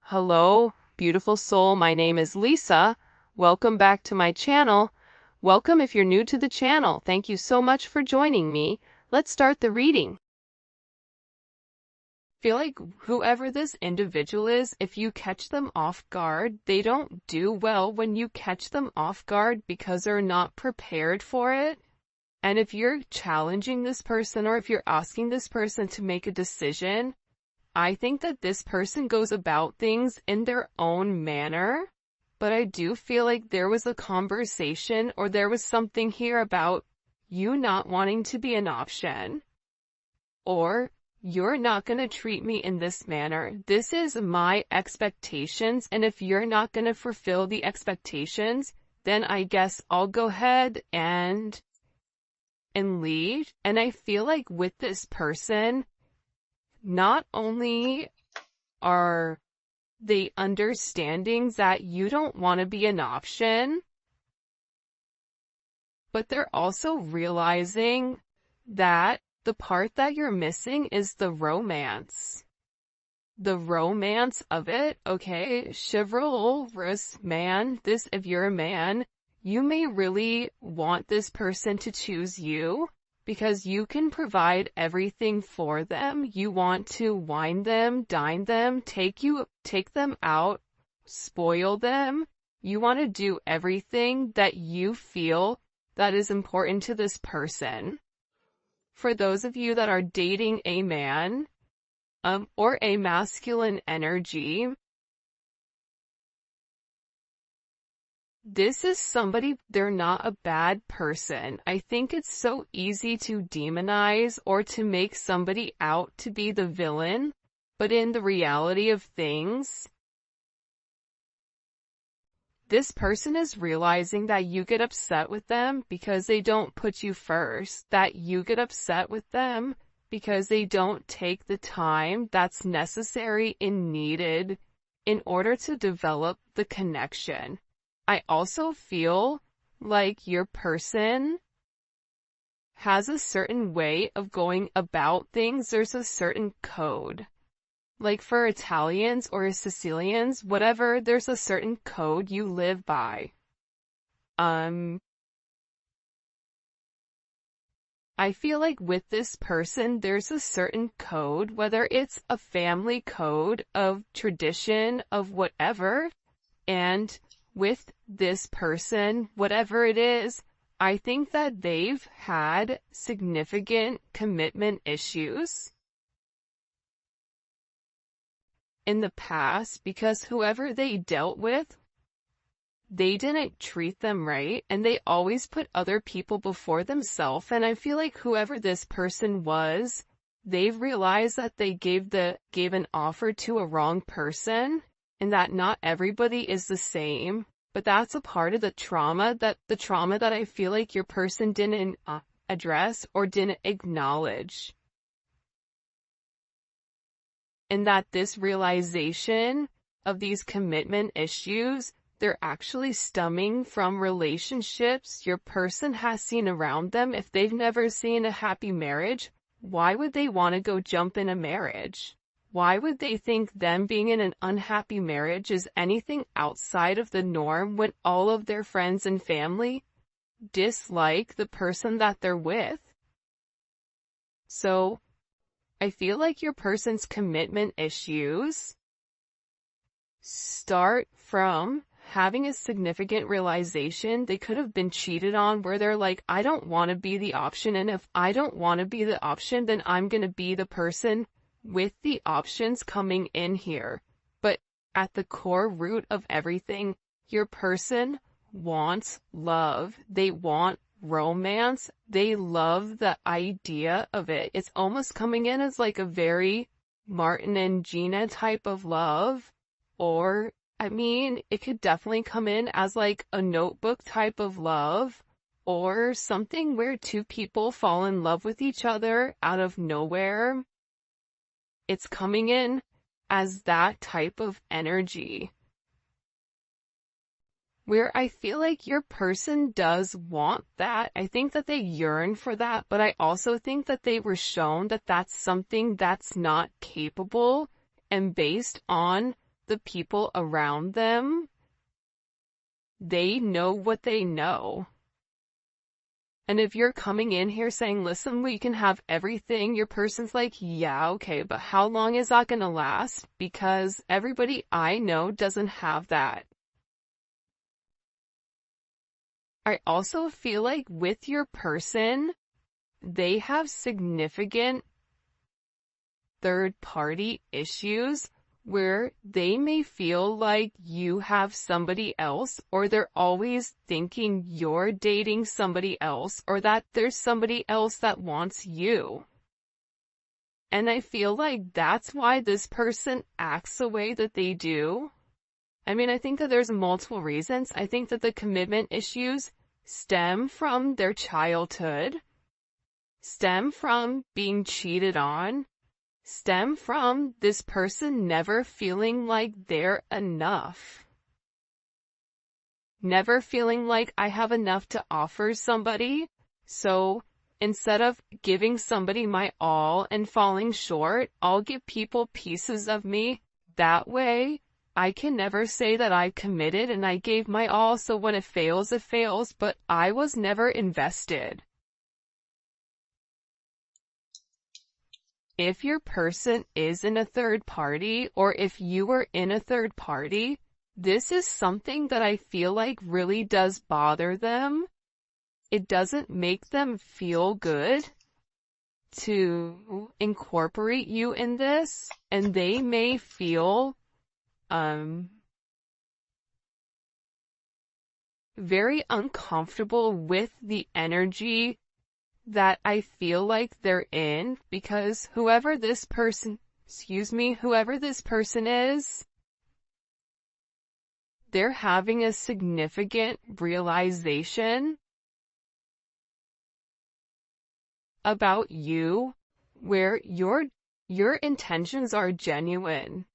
Hello, beautiful soul. My name is Lisa. Welcome back to my channel. Welcome if you're new to the channel. Thank you so much for joining me. Let's start the reading. Feel like whoever this individual is, if you catch them off guard, they don't do well when you catch them off guard because they're not prepared for it. And if you're challenging this person or if you're asking this person to make a decision, I think that this person goes about things in their own manner, but I do feel like there was a conversation or there was something here about you not wanting to be an option, or you're not going to treat me in this manner. This is my expectations, and if you're not going to fulfill the expectations, then I guess I'll go ahead and leave. And I feel like with this person, not only are they understanding that you don't want to be an option, but they're also realizing that the part that you're missing is the romance. The romance of it, okay? Chivalrous man, if you're a man, you may really want this person to choose you, because you can provide everything for them. You want to wine them, dine them, take them out, spoil them. You want to do everything that you feel that is important to this person. For those of you that are dating a man, or a masculine energy, this is somebody, they're not a bad person. I think it's so easy to demonize or to make somebody out to be the villain, but in the reality of things, this person is realizing that you get upset with them because they don't put you first, that you get upset with them because they don't take the time that's necessary and needed in order to develop the connection. I also feel like your person has a certain way of going about things. There's a certain code. Like for Italians or Sicilians, whatever, there's a certain code you live by. I feel like with this person, there's a certain code, whether it's a family code of tradition of whatever, and with this person, whatever it is, I think that they've had significant commitment issues in the past because whoever they dealt with, they didn't treat them right, and they always put other people before themselves. And I feel like whoever this person was, they've realized that they gave an offer to a wrong person, and that not everybody is the same, but that's a part of the trauma that I feel like your person didn't address or didn't acknowledge. And that this realization of these commitment issues, they're actually stemming from relationships your person has seen around them. If they've never seen a happy marriage, why would they want to go jump in a marriage? Why would they think them being in an unhappy marriage is anything outside of the norm when all of their friends and family dislike the person that they're with? So, I feel like your person's commitment issues start from having a significant realization they could have been cheated on, where they're like, I don't want to be the option, and if I don't want to be the option, then I'm going to be the person with the options coming in here. But at the core root of everything, your person wants love. They want romance. They love the idea of it. It's almost coming in as like a very Martin and Gina type of love, or I mean, it could definitely come in as like a Notebook type of love, or something where two people fall in love with each other out of nowhere. It's coming in as that type of energy, where I feel like your person does want that. I think that they yearn for that, but I also think that they were shown that that's something that's not capable, and based on the people around them, they know what they know. And if you're coming in here saying, listen, we can have everything, your person's like, yeah, okay, but how long is that gonna last? Because everybody I know doesn't have that. I also feel like with your person, they have significant third-party issues where they may feel like you have somebody else, or they're always thinking you're dating somebody else, or that there's somebody else that wants you. And I feel like that's why this person acts the way that they do. I mean, I think that there's multiple reasons. I think that the commitment issues stem from their childhood, stem from being cheated on, stem from this person never feeling like they're enough. Never feeling like I have enough to offer somebody, so instead of giving somebody my all and falling short, I'll give people pieces of me. That way, I can never say that I committed and I gave my all, so when it fails, but I was never invested. If your person is in a third party, or if you were in a third party, this is something that I feel like really does bother them. It doesn't make them feel good to incorporate you in this, and they may feel very uncomfortable with the energy that I feel like they're in, because whoever this person is, they're having a significant realization about you where your intentions are genuine.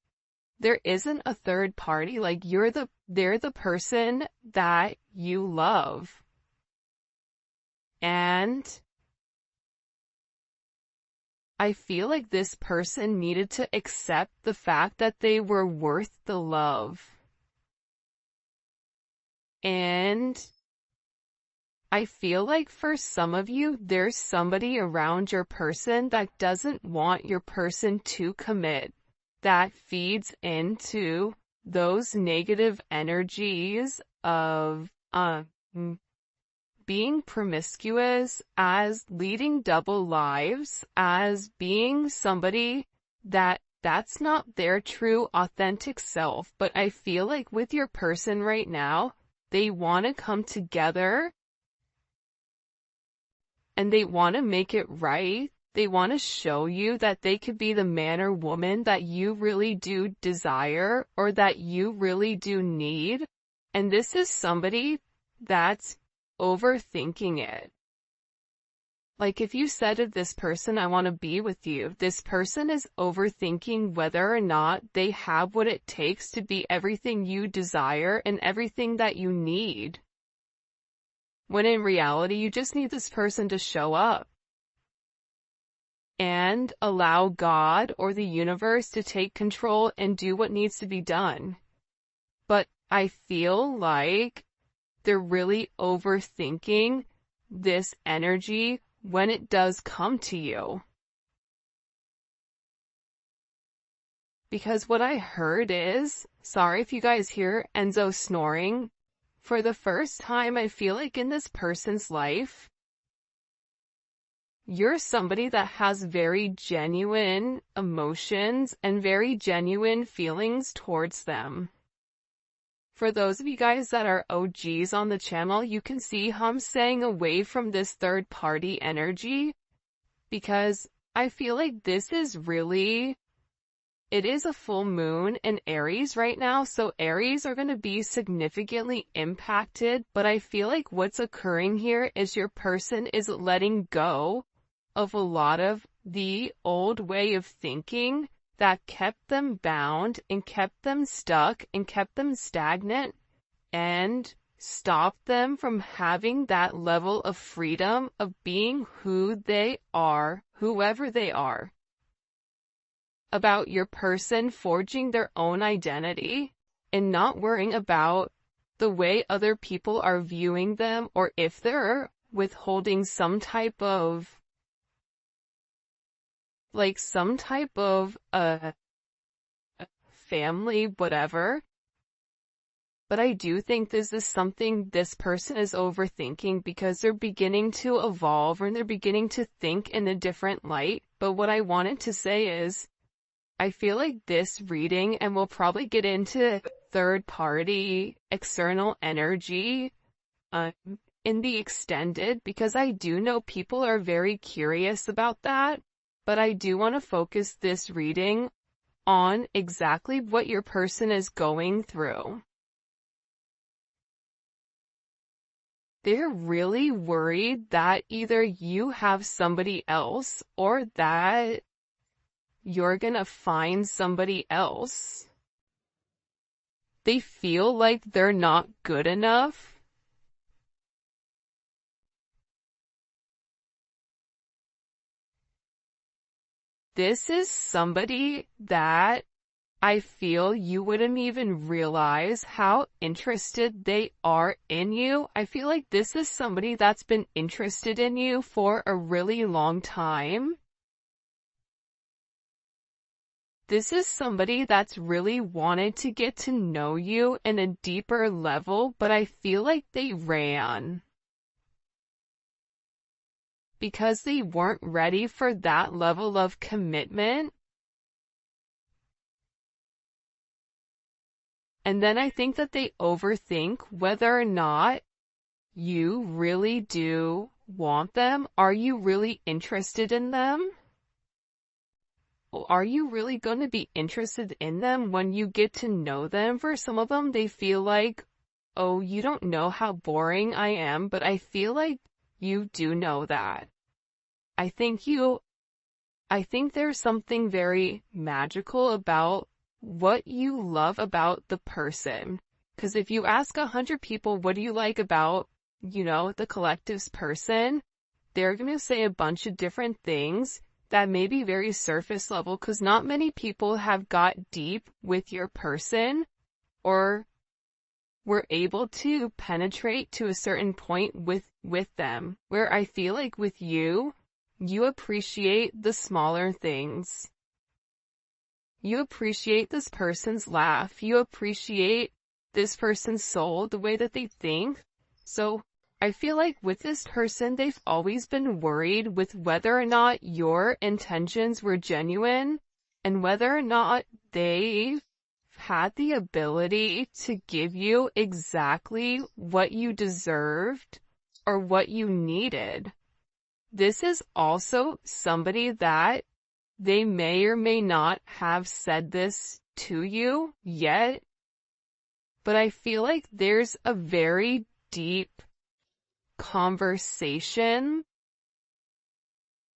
There isn't a third party, like they're the person that you love. And I feel like this person needed to accept the fact that they were worth the love. And I feel like for some of you, there's somebody around your person that doesn't want your person to commit, that feeds into those negative energies of being promiscuous, as leading double lives, as being somebody that's not their true authentic self. But I feel like with your person right now, they want to come together and they want to make it right. They want to show you that they could be the man or woman that you really do desire, or that you really do need. And this is somebody that's overthinking it. Like if you said to this person, I want to be with you, this person is overthinking whether or not they have what it takes to be everything you desire and everything that you need. When in reality, you just need this person to show up and allow God or the universe to take control and do what needs to be done. But I feel like they're really overthinking this energy when it does come to you. Because what I heard is, sorry if you guys hear Enzo snoring, for the first time I feel like in this person's life, you're somebody that has very genuine emotions and very genuine feelings towards them. For those of you guys that are OGs on the channel, you can see how I'm staying away from this third party energy, because I feel like this is really, it is a full moon in Aries right now, so Aries are going to be significantly impacted, but I feel like what's occurring here is your person is letting go of a lot of the old way of thinking that kept them bound and kept them stuck and kept them stagnant and stopped them from having that level of freedom of being who they are, whoever they are. about your person forging their own identity and not worrying about the way other people are viewing them, or if they're withholding some type of family, whatever. But I do think this is something this person is overthinking because they're beginning to evolve and they're beginning to think in a different light. But what I wanted to say is, I feel like this reading, and we'll probably get into third party, external energy, in the extended, because I do know people are very curious about that. But I do want to focus this reading on exactly what your person is going through. They're really worried that either you have somebody else or that you're gonna find somebody else. They feel like they're not good enough. This is somebody that I feel you wouldn't even realize how interested they are in you. I feel like this is somebody that's been interested in you for a really long time. This is somebody that's really wanted to get to know you in a deeper level, but I feel like they ran because they weren't ready for that level of commitment. And then I think that they overthink whether or not you really do want them. Are you really interested in them? Are you really going to be interested in them when you get to know them? For some of them, they feel like, oh, you don't know how boring I am, but I feel like you do know that. I think there's something very magical about what you love about the person. Because if you ask 100 people, what do you like about, the collective's person, they're going to say a bunch of different things that may be very surface level, because not many people have got deep with your person or were able to penetrate to a certain point with them. Where I feel like with you, you appreciate the smaller things. You appreciate this person's laugh. You appreciate this person's soul, the way that they think. So I feel like with this person, they've always been worried with whether or not your intentions were genuine and whether or not they've had the ability to give you exactly what you deserved or what you needed. This is also somebody that they may or may not have said this to you yet, but I feel like there's a very deep conversation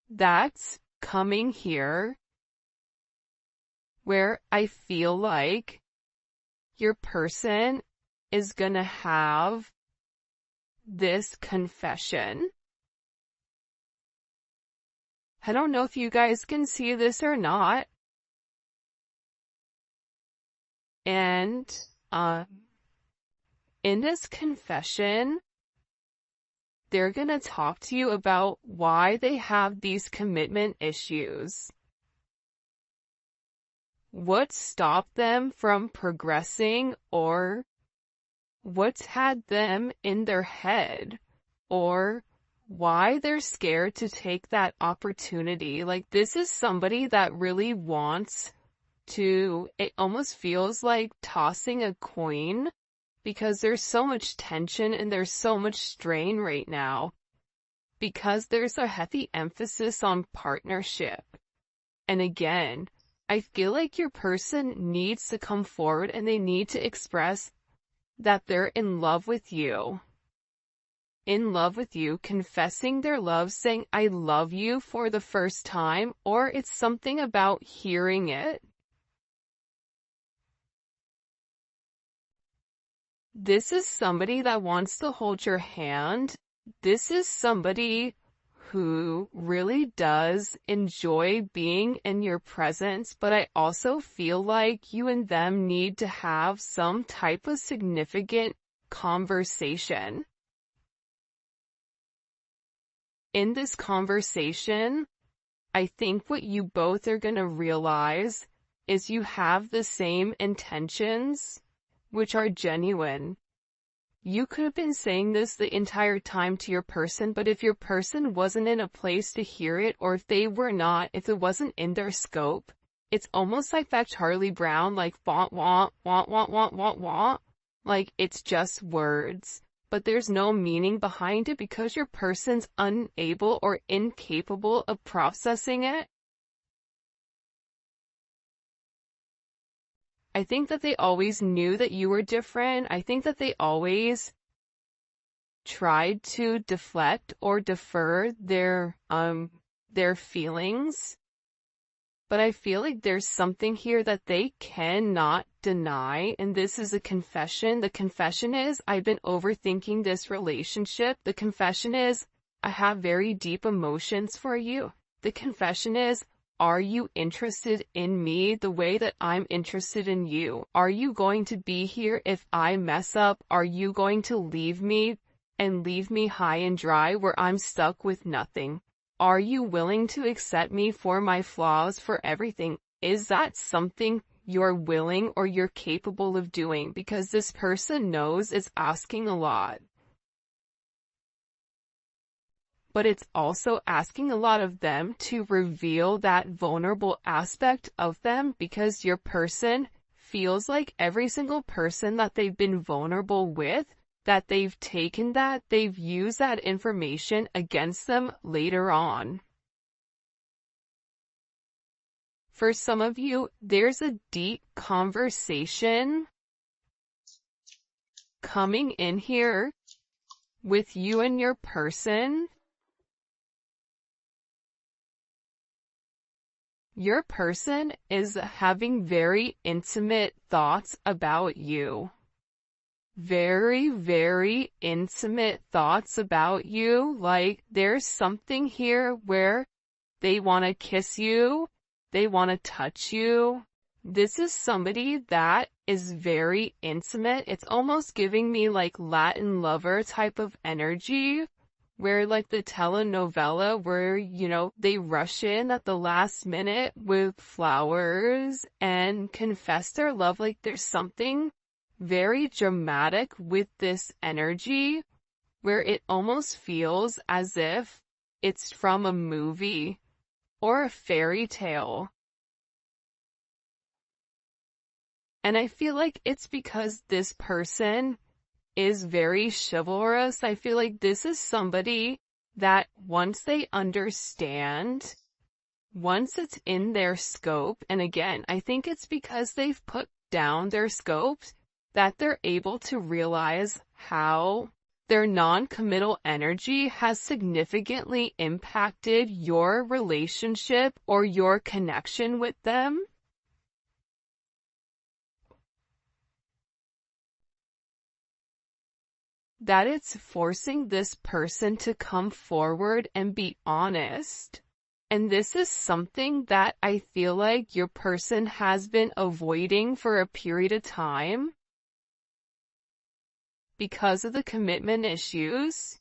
that's coming here where I feel like your person is gonna have this confession. I don't know if you guys can see this or not. And, in this confession, they're gonna talk to you about why they have these commitment issues. What stopped them from progressing, or what's had them in their head, or why they're scared to take that opportunity. Like, this is somebody that really wants to, it almost feels like tossing a coin because there's so much tension and there's so much strain right now because there's a heavy emphasis on partnership. And again, I feel like your person needs to come forward and they need to express that they're in love with you. In love with you, confessing their love, saying, I love you for the first time, or it's something about hearing it. This is somebody that wants to hold your hand. This is somebody who really does enjoy being in your presence, but I also feel like you and them need to have some type of significant conversation. In this conversation, I think what you both are going to realize is you have the same intentions, which are genuine. You could have been saying this the entire time to your person, but if your person wasn't in a place to hear it, or if it wasn't in their scope, it's almost like that Charlie Brown, like, want, like, it's just words. But there's no meaning behind it because your person's unable or incapable of processing it. I think that they always knew that you were different. I think that they always tried to deflect or defer their feelings. But I feel like there's something here that they cannot deny, and this is a confession. The confession is, I've been overthinking this relationship. The confession is, I have very deep emotions for you. The confession is, are you interested in me the way that I'm interested in you? Are you going to be here if I mess up? Are you going to leave me and leave me high and dry where I'm stuck with nothing? Are you willing to accept me for my flaws, for everything? Is that something you're willing or you're capable of doing? Because this person knows it's asking a lot. But it's also asking a lot of them to reveal that vulnerable aspect of them, because your person feels like every single person that they've been vulnerable with, that they've used that information against them later on. For some of you, there's a deep conversation coming in here with you and your person. Your person is having very intimate thoughts about you. Very, very intimate thoughts about you. Like, there's something here where they want to kiss you, they want to touch you. This is somebody that is very intimate. It's almost giving me like Latin lover type of energy, where like the telenovela where, they rush in at the last minute with flowers and confess their love. Like, there's something very dramatic with this energy where it almost feels as if it's from a movie or a fairy tale. And I feel like it's because this person is very chivalrous. I feel like this is somebody that once they understand, once it's in their scope, and again, I think it's because they've put down their scopes, that they're able to realize how their non-committal energy has significantly impacted your relationship or your connection with them. That it's forcing this person to come forward and be honest. And this is something that I feel like your person has been avoiding for a period of time because of the commitment issues.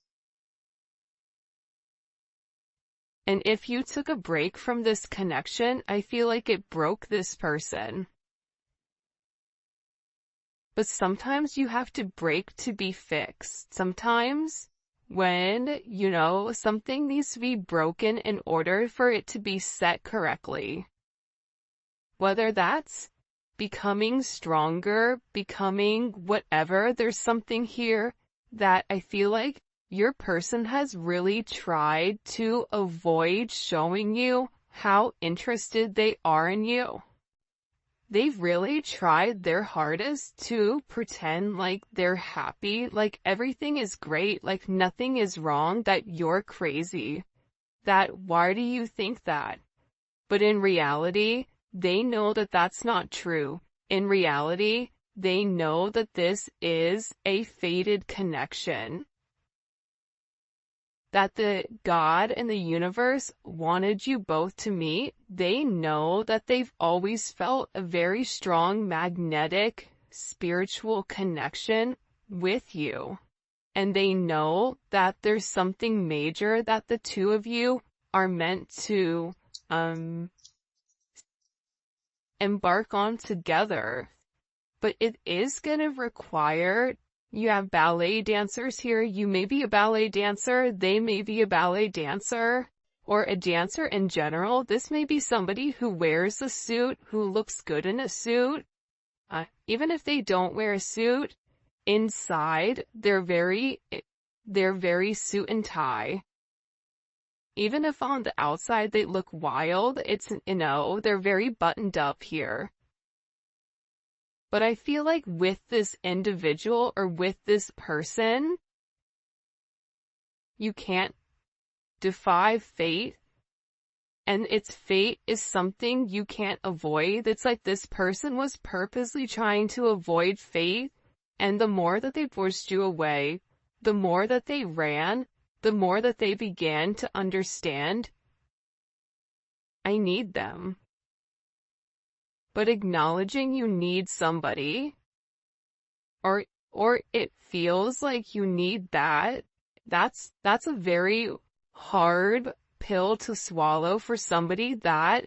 And if you took a break from this connection, I feel like it broke this person. But sometimes you have to break to be fixed. Sometimes when, something needs to be broken in order for it to be set correctly. Whether that's becoming stronger, becoming whatever, there's something here that I feel like your person has really tried to avoid showing you how interested they are in you. They've really tried their hardest to pretend like they're happy, like everything is great, like nothing is wrong, that you're crazy. That why do you think that? But in reality, they know that that's not true. In reality, they know that this is a fated connection. that the God and the universe wanted you both to meet. They know that they've always felt a very strong magnetic spiritual connection with you. And they know that there's something major that the two of you are meant to embark on together. But it is going to require, you have ballet dancers here, you may be a ballet dancer, they may be a ballet dancer, or a dancer in general. This may be somebody who wears a suit, who looks good in a suit. Even if they don't wear a suit, inside, they're very suit and tie. Even if on the outside they look wild, they're very buttoned up here. But I feel like with this individual or with this person, you can't defy fate. And its fate is something you can't avoid. It's like this person was purposely trying to avoid fate. And the more that they pushed you away, the more that they ran, the more that they began to understand, I need them. But acknowledging you need somebody, or it feels like you need that's a very hard pill to swallow for somebody that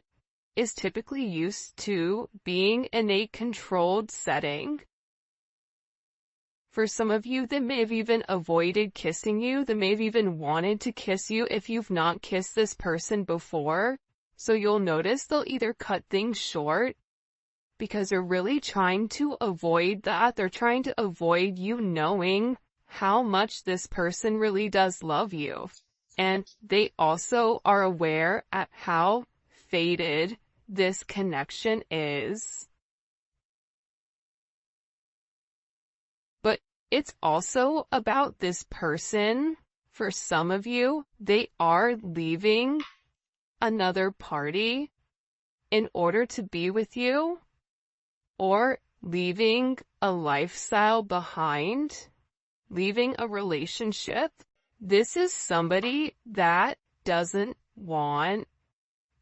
is typically used to being in a controlled setting. For some of you, they may have even avoided kissing you. They may have even wanted to kiss you if you've not kissed this person before. So you'll notice they'll either cut things short because they're really trying to avoid that. They're trying to avoid you knowing how much this person really does love you. And they also are aware at how faded this connection is. But it's also about this person. For some of you, they are leaving another party in order to be with you, or leaving a lifestyle behind, leaving a relationship. This is somebody that doesn't want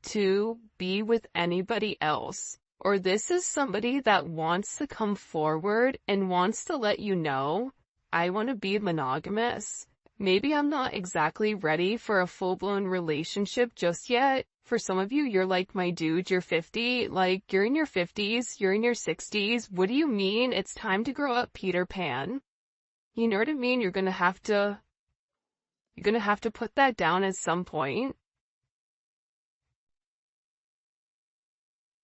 to be with anybody else. Or this is somebody that wants to come forward and wants to let you know, I want to be monogamous. Maybe I'm not exactly ready for a full-blown relationship just yet. For some of you, you're like, my dude, you're 50, like, you're in your 50s, you're in your 60s. What do you mean it's time to grow up, Peter Pan? You know what I mean? You're gonna have to put that down at some point.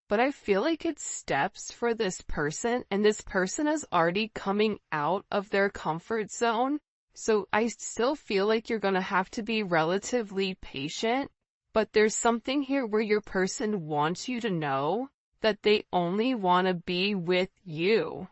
But I feel like it's steps for this person, and this person is already coming out of their comfort zone. So I still feel like you're gonna have to be relatively patient, but there's something here where your person wants you to know that they only want to be with you.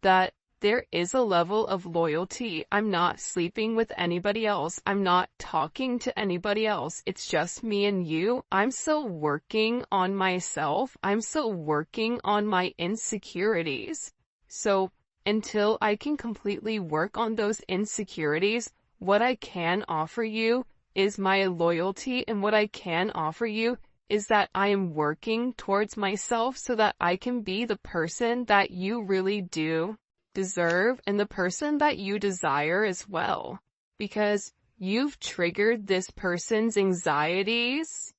That there is a level of loyalty. I'm not sleeping with anybody else. I'm not talking to anybody else. It's just me and you. I'm still working on myself. I'm still working on my insecurities. So until I can completely work on those insecurities, what I can offer you is my loyalty, and what I can offer you is that I am working towards myself so that I can be the person that you really do deserve and the person that you desire as well. Because you've triggered this person's anxieties.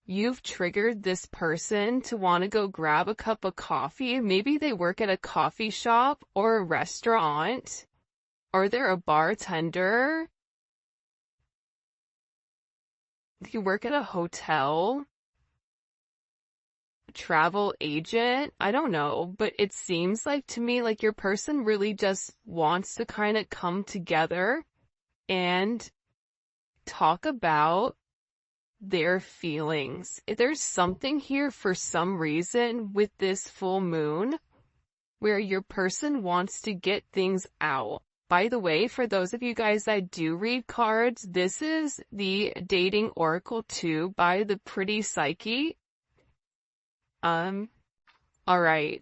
You've triggered this person to want to go grab a cup of coffee. Maybe they work at a coffee shop or a restaurant, or they're a bartender. You work at a hotel, travel agent, I don't know, but it seems like to me like your person really just wants to kind of come together and talk about their feelings. There's something here for some reason with this full moon where your person wants to get things out. By the way, for those of you guys that do read cards, this is the Dating Oracle 2 by the Pretty Psyche. Alright.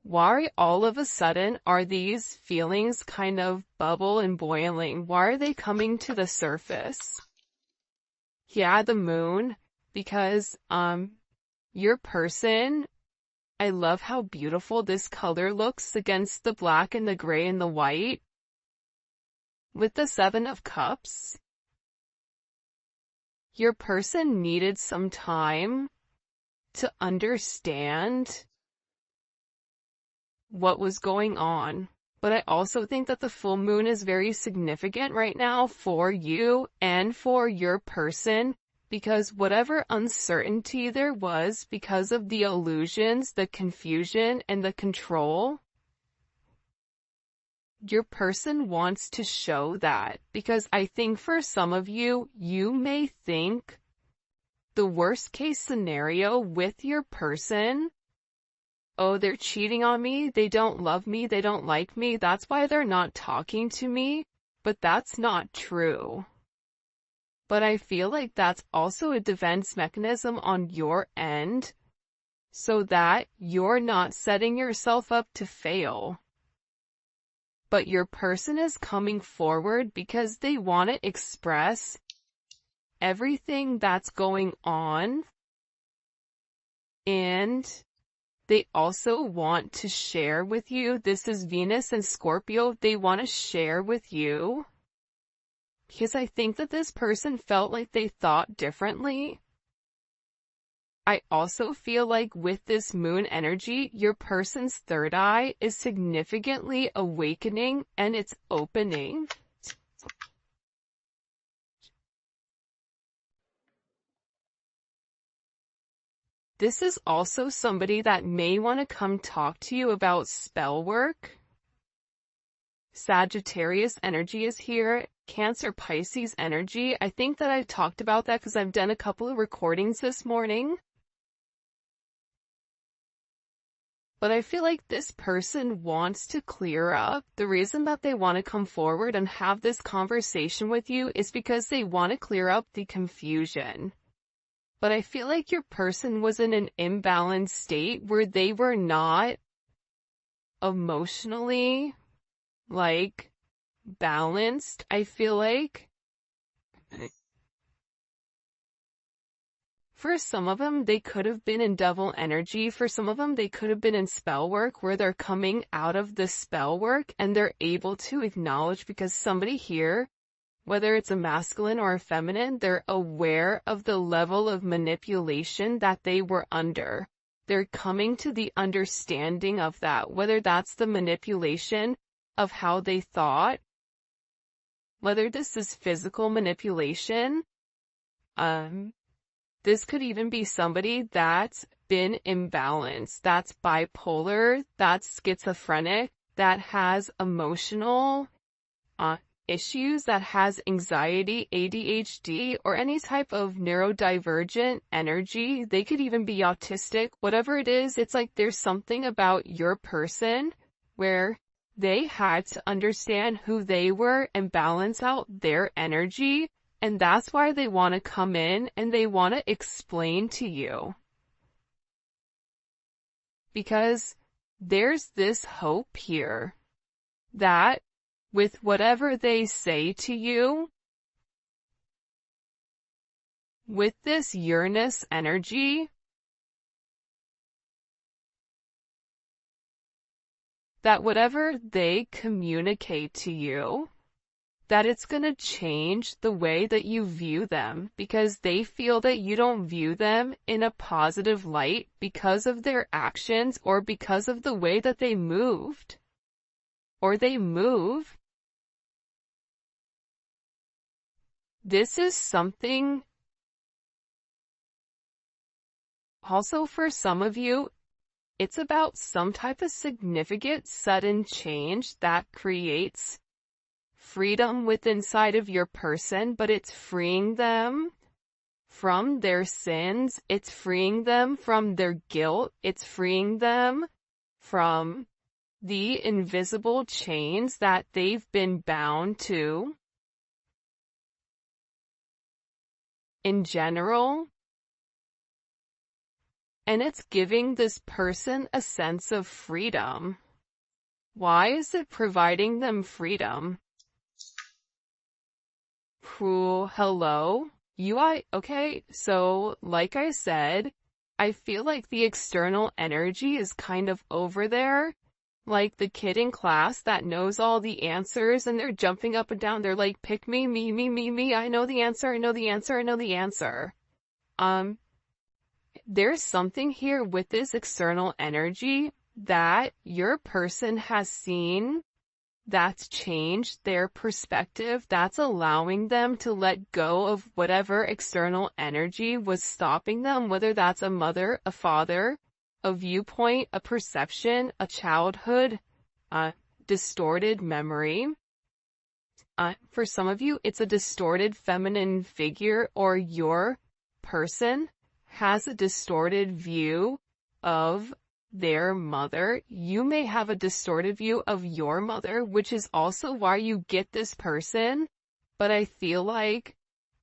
Why all of a sudden are these feelings kind of bubble and boiling? Why are they coming to the surface? Yeah, the moon, because, your person, I love how beautiful this color looks against the black and the gray and the white. With the Seven of Cups, your person needed some time to understand what was going on. But I also think that the full moon is very significant right now for you and for your person, because whatever uncertainty there was because of the illusions, the confusion, and the control, your person wants to show that. Because I think for some of you, you may think the worst case scenario with your person, oh, they're cheating on me, they don't love me, they don't like me, that's why they're not talking to me. But that's not true. But I feel like that's also a defense mechanism on your end, so that you're not setting yourself up to fail. But your person is coming forward because they want to express everything that's going on, and they also want to share with you. This is Venus and Scorpio. They want to share with you because I think that this person felt like they thought differently. I also feel like with this moon energy, your person's third eye is significantly awakening and it's opening. This is also somebody that may want to come talk to you about spell work. Sagittarius energy is here. Cancer, Pisces energy. I think that I've talked about that because I've done a couple of recordings this morning. But I feel like this person wants to clear up. The reason that they want to come forward and have this conversation with you is because they want to clear up the confusion. But I feel like your person was in an imbalanced state where they were not emotionally, balanced. I feel like for some of them, they could have been in devil energy. For some of them, they could have been in spell work where they're coming out of the spell work and they're able to acknowledge, because somebody here, whether it's a masculine or a feminine, they're aware of the level of manipulation that they were under. They're coming to the understanding of that, whether that's the manipulation of how they thought, whether this is physical manipulation. This could even be somebody that's been imbalanced, that's bipolar, that's schizophrenic, that has emotional issues, that has anxiety, ADHD, or any type of neurodivergent energy. They could even be autistic. Whatever it is, it's like there's something about your person where they had to understand who they were and balance out their energy, and that's why they want to come in and they want to explain to you. Because there's this hope here that with whatever they say to you, with this Uranus energy, that whatever they communicate to you, that it's going to change the way that you view them, because they feel that you don't view them in a positive light because of their actions or because of the way that they moved or they move. This is something also for some of you, it's about some type of significant sudden change that creates freedom within inside of your person, but it's freeing them from their sins, it's freeing them from their guilt, it's freeing them from the invisible chains that they've been bound to. In general, and it's giving this person a sense of freedom. Why is it providing them freedom? Hello? Okay, so like I said, I feel like the external energy is kind of over there, like the kid in class that knows all the answers and they're jumping up and down. They're like, pick me, me, I know the answer, I know the answer, I know the answer. There's something here with this external energy that your person has seen that's changed their perspective, that's allowing them to let go of whatever external energy was stopping them, whether that's a mother, a father, a viewpoint, a perception, a childhood, a distorted memory. For some of you, it's a distorted feminine figure, or your person has a distorted view of their mother. You may have a distorted view of your mother, which is also why you get this person. But I feel like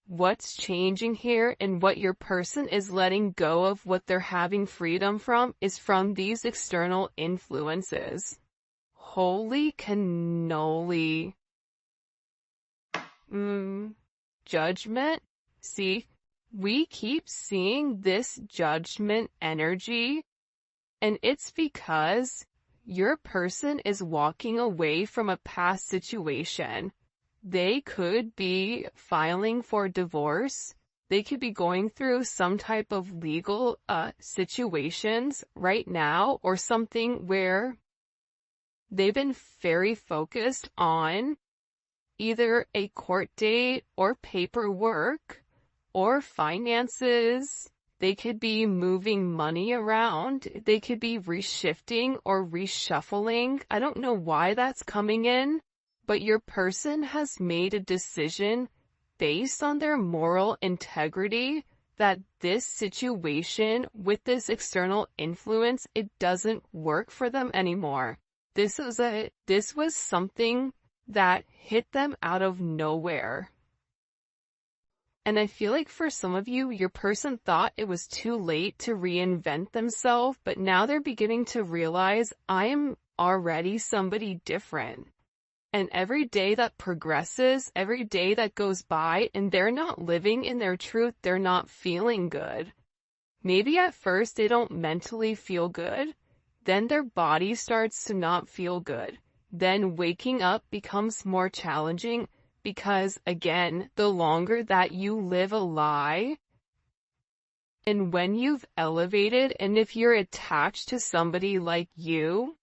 what's changing here and what your person is letting go of, what they're having freedom from, is from these external influences. Holy cannoli. Judgment. See, we keep seeing this judgment energy, and it's because your person is walking away from a past situation. They could be filing for divorce. They could be going through some type of legal situations right now, or something where they've been very focused on either a court date or paperwork or finances. They could be moving money around. They could be reshifting or reshuffling. I don't know why that's coming in, but your person has made a decision based on their moral integrity that this situation with this external influence, it doesn't work for them anymore. This was something that hit them out of nowhere. And I feel like for some of you, your person thought it was too late to reinvent themselves, but now they're beginning to realize, I am already somebody different. And every day that progresses, every day that goes by, and they're not living in their truth, they're not feeling good. Maybe at first they don't mentally feel good, then their body starts to not feel good. Then waking up becomes more challenging, because again, the longer that you live a lie, and when you've elevated, and if you're attached to somebody like you,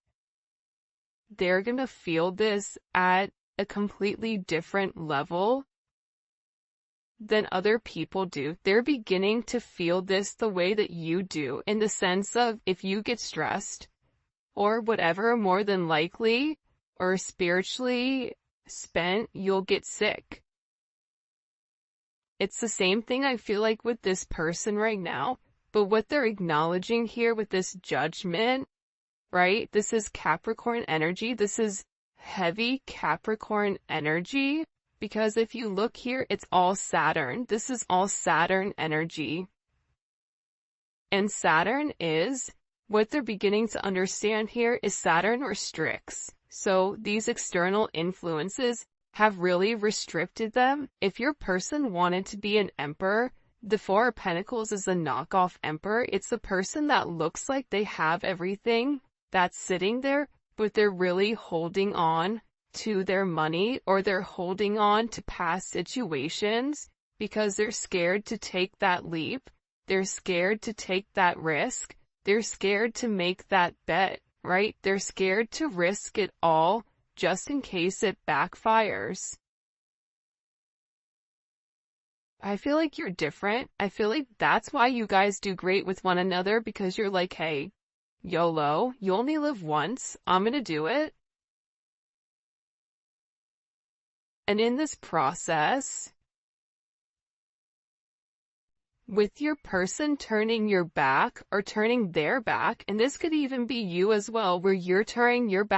they're gonna feel this at a completely different level than other people do. They're beginning to feel this the way that you do, in the sense of, if you get stressed or whatever, more than likely, or spiritually spent, you'll get sick. It's the same thing I feel like with this person right now, but what they're acknowledging here with this judgment, right? This is Capricorn energy. This is heavy Capricorn energy, because if you look here, it's all Saturn. This is all Saturn energy. And Saturn is, what they're beginning to understand here is Saturn restricts. So these external influences have really restricted them. If your person wanted to be an emperor, the Four of Pentacles is a knockoff emperor. It's the person that looks like they have everything that's sitting there, but they're really holding on to their money, or they're holding on to past situations because they're scared to take that leap. They're scared to take that risk. They're scared to make that bet, right? They're scared to risk it all just in case it backfires. I feel like you're different. I feel like that's why you guys do great with one another, because you're like, hey, YOLO, you only live once. I'm gonna do it. And in this process, with your person turning your back or turning their back, and this could even be you as well, where you're turning your back